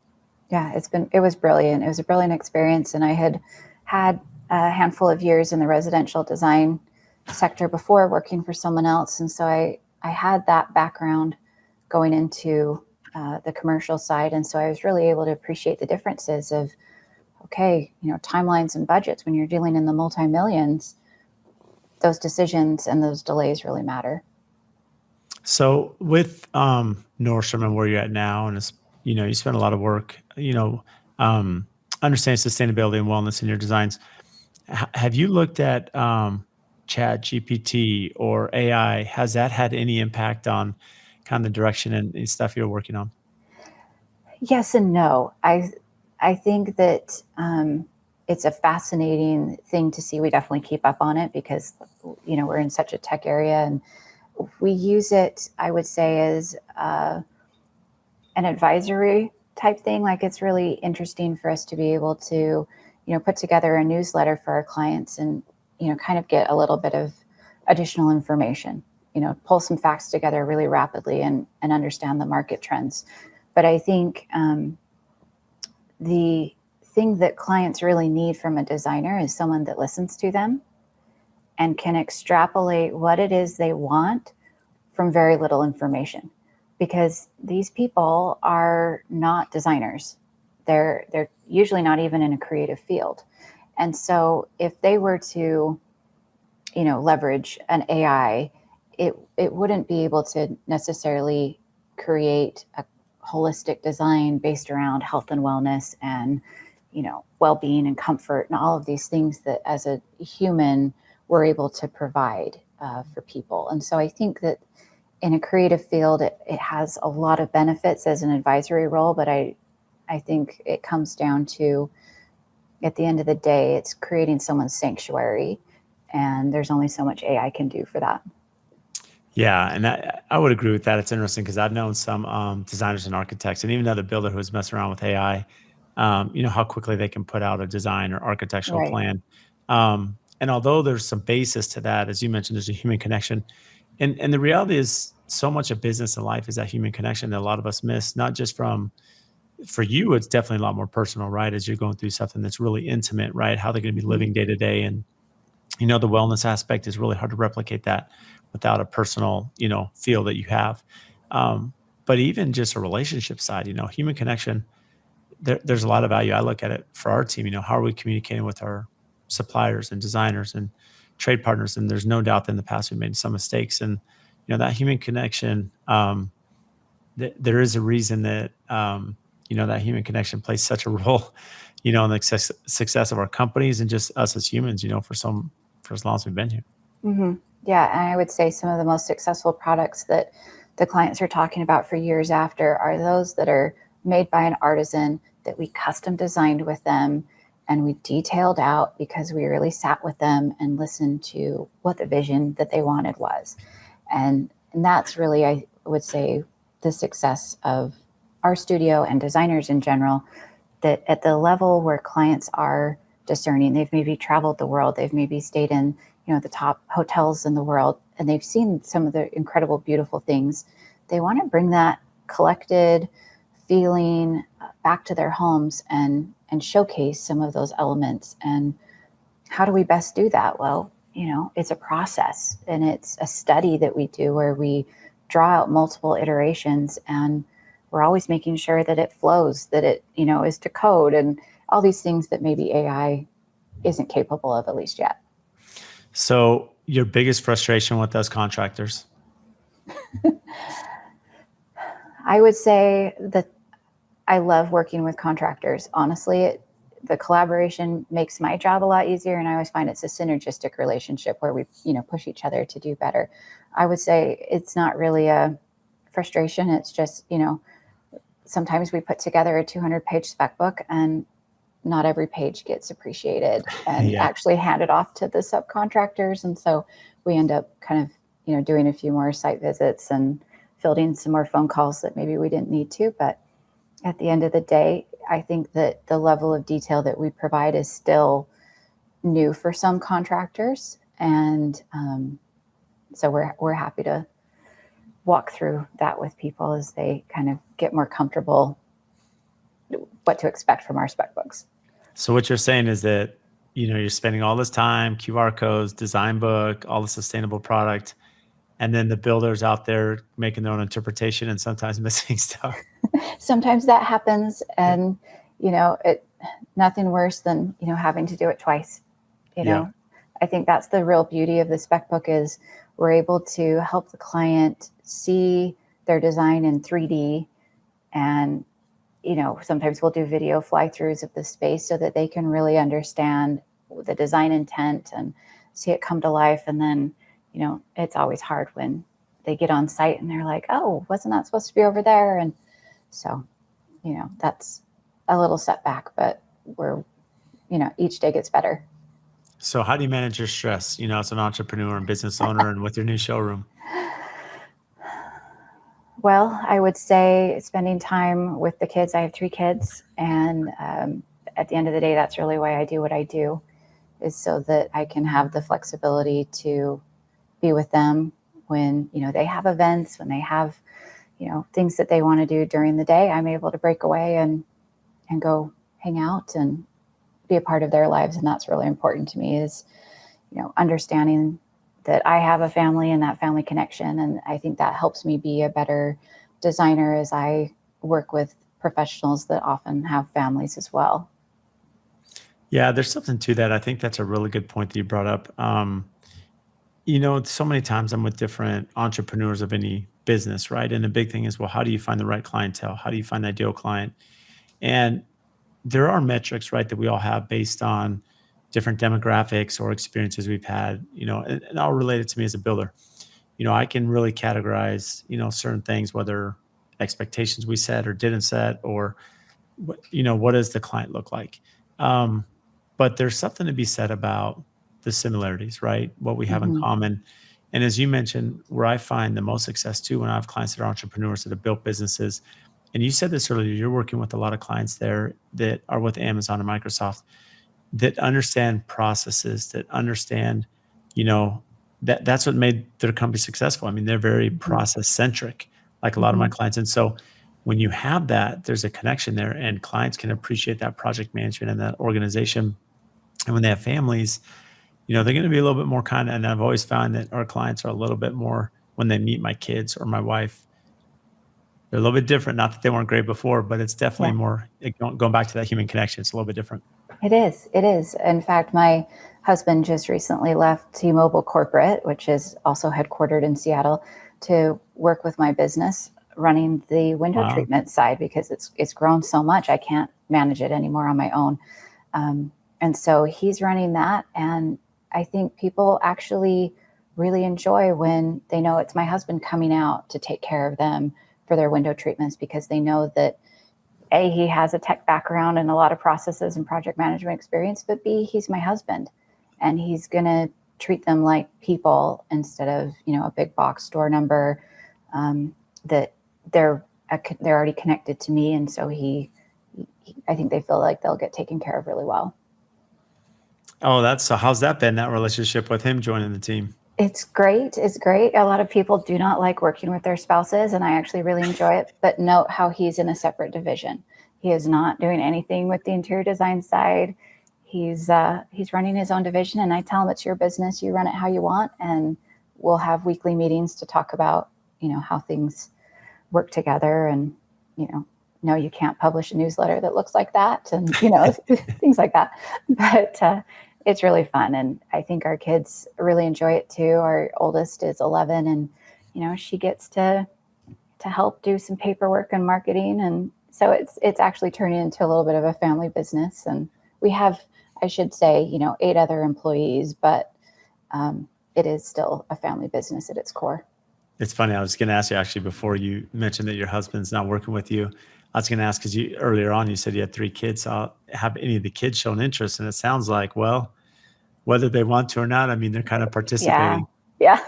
Yeah, it was brilliant. It was a brilliant experience. And I had a handful of years in the residential design sector before working for someone else. And so I had that background going into the commercial side. And so I was really able to appreciate the differences of, okay, timelines and budgets when you're dealing in the multi-millions, those decisions and those delays really matter. So with Nordstrom and where you're at now, and it's, you spend a lot of work, um, understanding sustainability and wellness in your designs. Have you looked at Chat GPT or AI? Has that had any impact on kind of the direction and stuff you're working on? Yes and no. I think that it's a fascinating thing to see. We definitely keep up on it because we're in such a tech area, and we use it. I would say as an advisory type thing. Like it's really interesting for us to be able to put together a newsletter for our clients and kind of get a little bit of additional information. Pull some facts together really rapidly and understand the market trends. But I think the thing that clients really need from a designer is someone that listens to them and can extrapolate what it is they want from very little information, because these people are not designers. They're usually not even in a creative field. And so if they were to leverage an AI, it wouldn't be able to necessarily create a holistic design based around health and wellness and well-being and comfort and all of these things that as a human we're able to provide for people. And so I think that in a creative field it has a lot of benefits as an advisory role, but I think it comes down to, at the end of the day, it's creating someone's sanctuary, and there's only so much AI can do for that. Yeah, and I would agree with that. It's interesting because I've known some designers and architects, and even another builder who's messing around with AI. How quickly they can put out a design or architectural Right. plan. And although there's some basis to that, as you mentioned, there's a human connection, and the reality is, so much of business and life is that human connection that a lot of us miss. Not just from for you, it's definitely a lot more personal, right? As you're going through something that's really intimate, right? How they're going to be Mhm. living day to day, and the wellness aspect is really hard to replicate that without a personal, feel that you have. Um, but even just a relationship side, human connection, there's a lot of value. I look at it for our team, how are we communicating with our suppliers and designers and trade partners? And there's no doubt that in the past we made some mistakes. And, that human connection, there is a reason that, that human connection plays such a role, in the success of our companies and just us as humans, for as long as we've been here. Hmm. Yeah, and I would say some of the most successful products that the clients are talking about for years after are those that are made by an artisan that we custom designed with them and we detailed out because we really sat with them and listened to what the vision that they wanted was. And And that's really, I would say, the success of our studio and designers in general, that at the level where clients are discerning, they've maybe traveled the world, they've maybe stayed in, the top hotels in the world, and they've seen some of the incredible, beautiful things. They want to bring that collected feeling back to their homes and showcase some of those elements. And how do we best do that? Well, it's a process, and it's a study that we do where we draw out multiple iterations, and we're always making sure that it flows, that it, is to code, and all these things that maybe AI isn't capable of, at least yet. So your biggest frustration with those contractors? I would say that I love working with contractors. Honestly, the collaboration makes my job a lot easier, and I always find it's a synergistic relationship where we, push each other to do better. I would say it's not really a frustration. It's just, sometimes we put together a 200-page spec book, and not every page gets appreciated and Yeah. actually handed off to the subcontractors. And so we end up kind of, doing a few more site visits and fielding some more phone calls that maybe we didn't need to. But at the end of the day, I think that the level of detail that we provide is still new for some contractors. And so we're happy to walk through that with people as they kind of get more comfortable what to expect from our spec books. So what you're saying is that, you're spending all this time, QR codes, design book, all the sustainable product, and then the builders out there making their own interpretation and sometimes missing stuff. Sometimes that happens, and it nothing worse than having to do it twice. Yeah. I think that's the real beauty of the spec book, is we're able to help the client see their design in 3D, and sometimes we'll do video fly-throughs of the space so that they can really understand the design intent and see it come to life. And then it's always hard when they get on site and they're like, oh, wasn't that supposed to be over there? And so that's a little setback, but we're each day gets better. So how do you manage your stress, as an entrepreneur and business owner and with your new showroom? Well, I would say spending time with the kids. I have 3 kids, and at the end of the day, that's really why I do what I do, is so that I can have the flexibility to be with them when they have events, when they have things that they want to do during the day. I'm able to break away and go hang out and be a part of their lives, and that's really important to me, is understanding that I have a family and that family connection. And I think that helps me be a better designer as I work with professionals that often have families as well. Yeah, there's something to that. I think that's a really good point that you brought up. So many times I'm with different entrepreneurs of any business, right? And the big thing is, well, how do you find the right clientele? How do you find the ideal client? And there are metrics, right, that we all have based on different demographics or experiences we've had, and I'll relate it to me as a builder. I can really categorize, certain things, whether expectations we set or didn't set, or what does the client look like? Um, but there's something to be said about the similarities, right? What we have in Mm-hmm. common. And as you mentioned, where I find the most success too, when I have clients that are entrepreneurs that have built businesses, and you said this earlier, you're working with a lot of clients there that are with Amazon and Microsoft that understand processes, that understand, you know, that's what made their company successful. I mean, they're very Mm-hmm. process centric, like a lot of my Mm-hmm. clients. And so when you have that, there's a connection there, and clients can appreciate that project management and that organization. And when they have families, they're going to be a little bit more kind. And I've always found that our clients are a little bit more, when they meet my kids or my wife, they're a little bit different. Not that they weren't great before, but it's definitely Yeah. more going back to that human connection. It's a little bit different. It is. It is. In fact, my husband just recently left T-Mobile Corporate, which is also headquartered in Seattle, to work with my business running the window Wow. treatment side, because it's grown so much I can't manage it anymore on my own. And so he's running that, and I think people actually really enjoy when they know it's my husband coming out to take care of them for their window treatments, because they know that A, he has a tech background and a lot of processes and project management experience, but B, he's my husband, and he's going to treat them like people instead of, a big box store number, that they're already connected to me. And so I think they feel like they'll get taken care of really well. Oh, so how's that been, that relationship with him joining the team? It's great. It's great. A lot of people do not like working with their spouses, and I actually really enjoy it. But note how he's in a separate division. He is not doing anything with the interior design side. He's running his own division, and I tell him it's your business. You run it how you want, and we'll have weekly meetings to talk about, how things work together. And no, you can't publish a newsletter that looks like that, and things like that. But it's really fun, and I think our kids really enjoy it too. Our oldest is 11, and she gets to help do some paperwork and marketing, and so it's actually turning into a little bit of a family business. And we have, I should say, 8 other employees, but it is still a family business at its core. It's funny. I was going to ask you actually before you mentioned that your husband's not working with you. I was going to ask because earlier on you said you had 3 kids. So have any of the kids shown interest? And it sounds like, well, whether they want to or not, I mean, they're kind of participating. Yeah,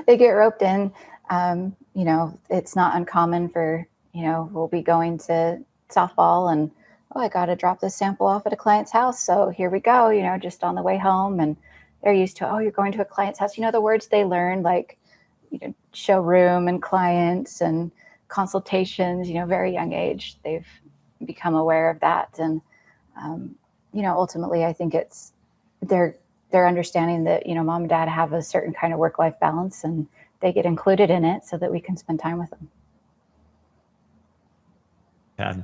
they get roped in. It's not uncommon for, we'll be going to softball and, I got to drop this sample off at a client's house. So here we go, just on the way home. And they're used to, you're going to a client's house. The words they learn, like, showroom and clients and consultations, very young age, they've become aware of that. And, ultimately, I think it's they're understanding that, mom and dad have a certain kind of work-life balance, and they get included in it so that we can spend time with them. Yeah.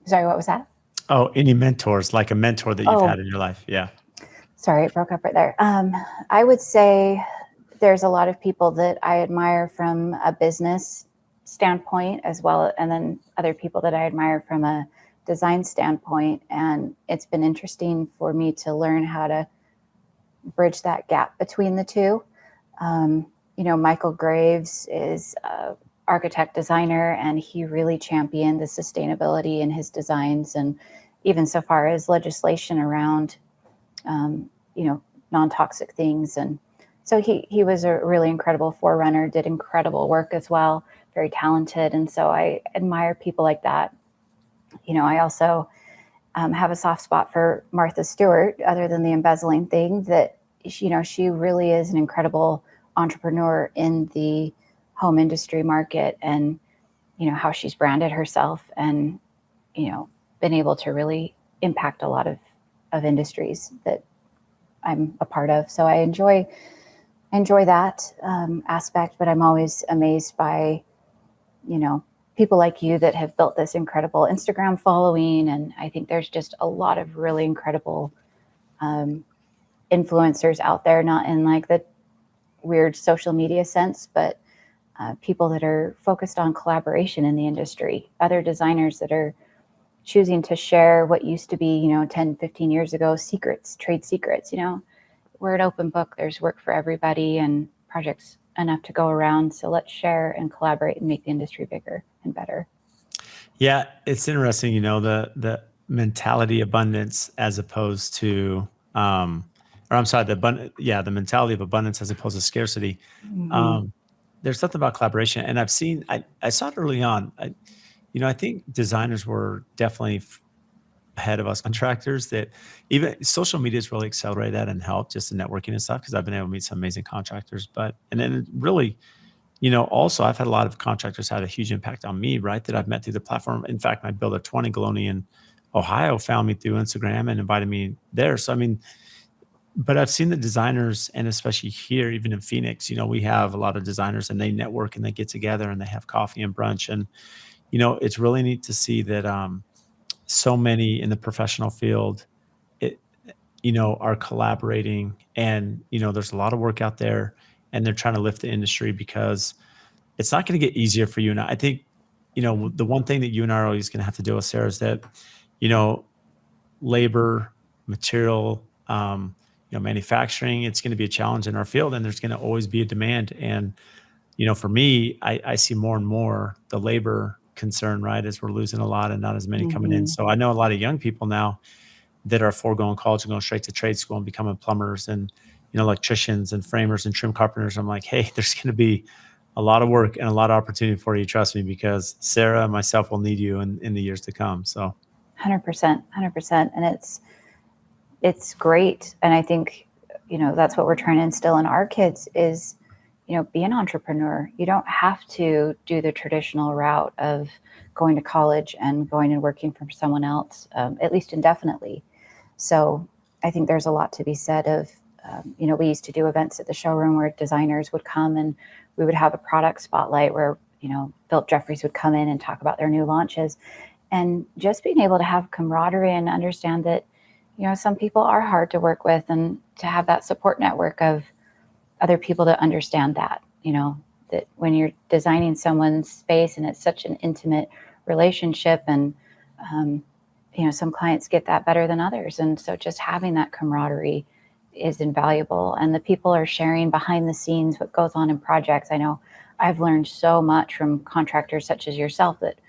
Sorry, what was that? Oh, any mentors, like a mentor that you've had in your life? Yeah. Sorry, it broke up right there. I would say there's a lot of people that I admire from a business standpoint as well, and then other people that I admire from a design standpoint. And it's been interesting for me to learn how to bridge that gap between the two. Michael Graves is an architect designer, and he really championed the sustainability in his designs, and even so far as legislation around non-toxic things. And so he was a really incredible forerunner, did incredible work as well, very talented. And so I admire people like that. I also have a soft spot for Martha Stewart, other than the embezzling thing, that, she really is an incredible entrepreneur in the home industry market, and, how she's branded herself and, been able to really impact a lot of industries that I'm a part of. So I enjoy that aspect, but I'm always amazed by, people like you that have built this incredible Instagram following. And I think there's just a lot of really incredible influencers out there, not in like the weird social media sense, but people that are focused on collaboration in the industry, other designers that are choosing to share what used to be, 10, 15 years ago, trade secrets. We're an open book. There's work for everybody and projects enough to go around. So let's share and collaborate and make the industry bigger and better. Yeah, it's interesting, the mentality abundance as opposed to, the mentality of abundance as opposed to scarcity. Mm-hmm. There's something about collaboration, and I saw it early on. I think designers were definitely ahead of us contractors, that even social media has really accelerated that and helped just the networking and stuff, because I've been able to meet some amazing contractors. And then really, also I've had a lot of contractors had a huge impact on me, right? That I've met through the platform. In fact, my builder 20 Galoni in Ohio found me through Instagram and invited me there. So, but I've seen the designers, and especially here, even in Phoenix, we have a lot of designers, and they network and they get together and they have coffee and brunch. And, it's really neat to see that, so many in the professional field, are collaborating, and, there's a lot of work out there, and they're trying to lift the industry, because it's not going to get easier for you. And I think, the one thing that you and I are always going to have to deal with, Sarah, is that, labor, material, manufacturing, it's going to be a challenge in our field, and there's going to always be a demand. And, for me, I see more and more the labor concern, right, as we're losing a lot and not as many coming in. Mm-hmm. So I know a lot of young people now that are foregoing college and going straight to trade school and becoming plumbers and, electricians and framers and trim carpenters. I'm like, hey, there's going to be a lot of work and a lot of opportunity for you. Trust me, because Sarah and myself will need you in the years to come. So 100%, 100%. And it's great. And I think, that's what we're trying to instill in our kids is, be an entrepreneur. You don't have to do the traditional route of going to college and going and working for someone else, at least indefinitely. So I think there's a lot to be said of, we used to do events at the showroom where designers would come and we would have a product spotlight where, Philip Jeffries would come in and talk about their new launches. And just being able to have camaraderie and understand that, some people are hard to work with, and to have that support network of other people to understand that, that when you're designing someone's space and it's such an intimate relationship, and, some clients get that better than others. And so just having that camaraderie is invaluable. And the people are sharing behind the scenes what goes on in projects. I know I've learned so much from contractors such as yourself that,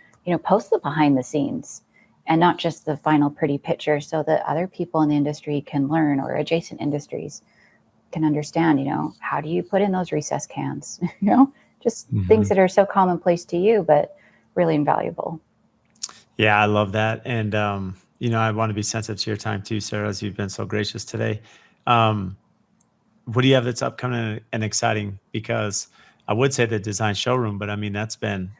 post the behind the scenes and not just the final pretty picture, so that other people in the industry can learn, or adjacent industries can understand, how do you put in those recess cans, just things that are so commonplace to you, but really invaluable. Yeah, I love that. And, I want to be sensitive to your time too, Sarah, as you've been so gracious today. What do you have that's upcoming and exciting? Because I would say the design showroom, but I mean, that's been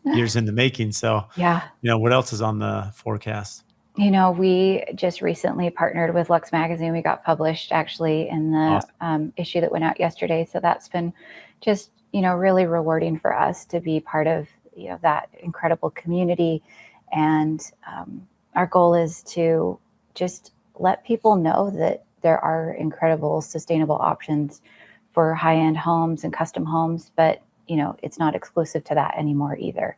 years in the making. So, Yeah. what else is on the forecast? We just recently partnered with Lux Magazine. We got published actually in the issue that went out yesterday. So that's been just, really rewarding for us to be part of, that incredible community. And our goal is to just let people know that there are incredible sustainable options for high-end homes and custom homes, but, it's not exclusive to that anymore either,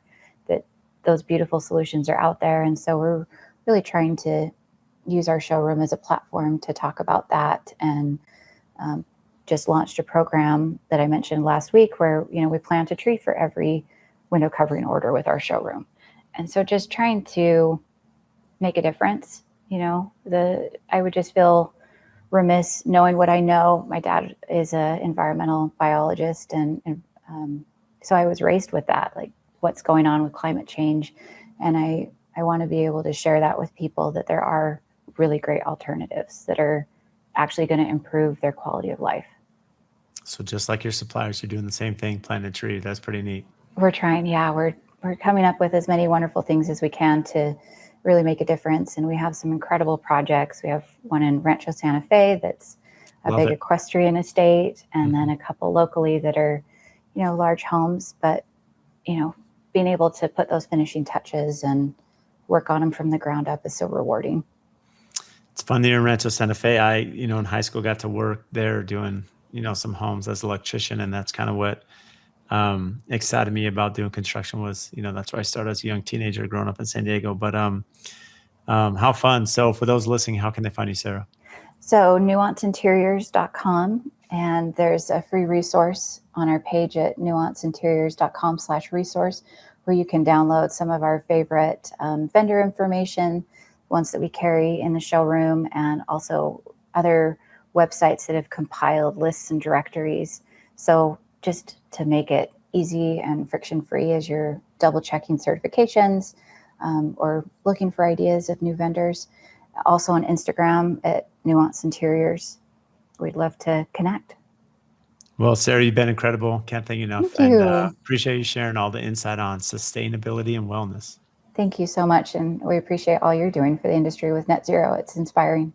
that those beautiful solutions are out there. And so we're really trying to use our showroom as a platform to talk about that. And just launched a program that I mentioned last week where, we plant a tree for every window covering order with our showroom. And so just trying to make a difference, I would just feel remiss knowing what I know. My dad is an environmental biologist. And so I was raised with that, like what's going on with climate change. And I want to be able to share that with people, that there are really great alternatives that are actually going to improve their quality of life. So just like your suppliers, you're doing the same thing, planting a tree. That's pretty neat. We're trying. Yeah, we're coming up with as many wonderful things as we can to really make a difference. And we have some incredible projects. We have one in Rancho Santa Fe that's a big equestrian estate, and then a couple locally that are, large homes. But, being able to put those finishing touches and work on them from the ground up is so rewarding. It's fun that you're in Rancho Santa Fe. I, in high school got to work there doing, some homes as an electrician. And that's kind of what excited me about doing construction was, that's where I started as a young teenager growing up in San Diego. But how fun. So for those listening, how can they find you, Sarah? So nuanceinteriors.com. And there's a free resource on our page at nuanceinteriors.com/resource, where you can download some of our favorite vendor information, ones that we carry in the showroom, and also other websites that have compiled lists and directories. So just to make it easy and friction-free as you're double-checking certifications or looking for ideas of new vendors. Also on Instagram at Nuance Interiors. We'd love to connect. Well, Sarah, you've been incredible. Can't thank you enough. Thank you. And appreciate you sharing all the insight on sustainability and wellness. Thank you so much. And we appreciate all you're doing for the industry with Net Zero. It's inspiring.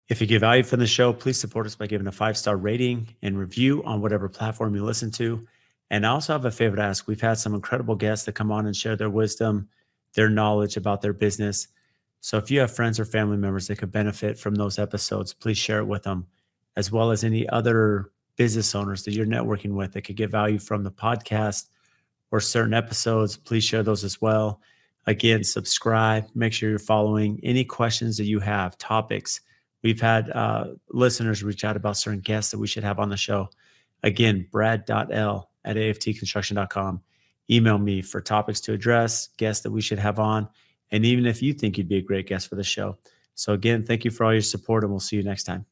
If you get value from the show, please support us by giving a 5-star rating and review on whatever platform you listen to. And I also have a favor to ask. We've had some incredible guests that come on and share their wisdom, their knowledge about their business. So if you have friends or family members that could benefit from those episodes, please share it with them, as well as any other business owners that you're networking with that could get value from the podcast or certain episodes. Please share those as well. Again, subscribe, make sure you're following. Any questions that you have, topics. We've had listeners reach out about certain guests that we should have on the show. Again, brad.l@aftconstruction.com. Email me for topics to address, guests that we should have on. And even if you think you'd be a great guest for the show, So again, thank you for all your support, and we'll see you next time.